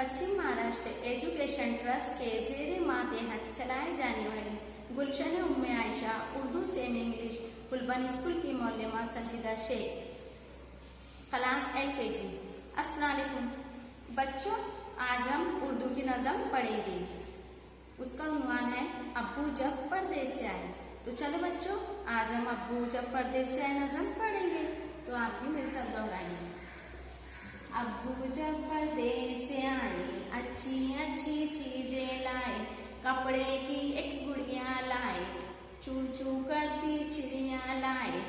पश्चिम Maharashtra education trust के ज़ेरे मातहत चलाए जाने वाली Gulshan Umme Ayesha Urdu semi English Phulban school की मौलमा संजीदा शेख क्लास LKG। अस्सलाम वालेकुम बच्चों, आज हम उर्दू की नज़म पढ़ेंगे। उसका उन्वान है अब्बू जब परदेस से आए। तो चलो बच्चों, आज हम अब्बू जब परदेस से आए नज़म पढ़ेंगे। तो आप भी मेरे साथ दोहराएंगे। अब्बू जब परदेस से आए, अच्छी अच्छी चीजें लाए, कपड़े की एक गुड़िया लाए, चू चू करती चिड़िया लाए,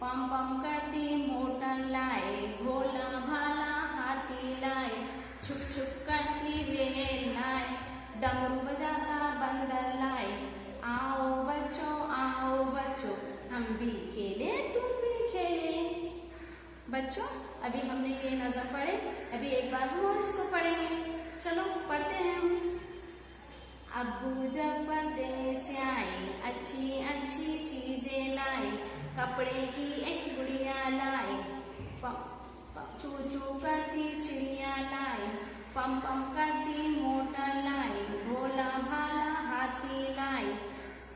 पम पम करती मोटर लाए, भोला भाला हाथी लाए, छुक छुक करती रेल लाए, डमरू बजाता बंदर लाए। आओ बच्चों हम भी खेले तुम भी खेले। बच्चों, अभी हमने ये नज़म पढ़े, अभी एक बार हम और इसको पढ़ेंगे। चलो पढ़ते हैं हम। अब्बू जब परदेस से आए, अच्छी अच्छी चीजें लाए, कपड़े की एक गुड़िया लाए, चू चू करती चिड़िया लाए, पम पम करती मोटर लाए, भोला भाला हाथी लाए,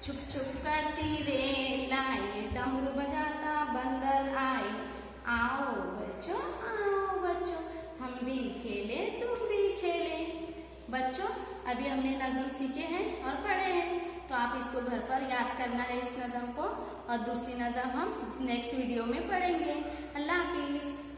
छुक छुक करती रेल लाए, डमरू बजाता बंदर आए। आओ बच्चों हम भी खेले तुम भी खेले। बच्चों, अभी हमने नज़म सीखे हैं और पढ़े हैं, तो आप इसको घर पर याद करना है इस नज़म को, और दूसरी नज़म हम नेक्स्ट वीडियो में पढ़ेंगे। अल्लाह हाफिज़।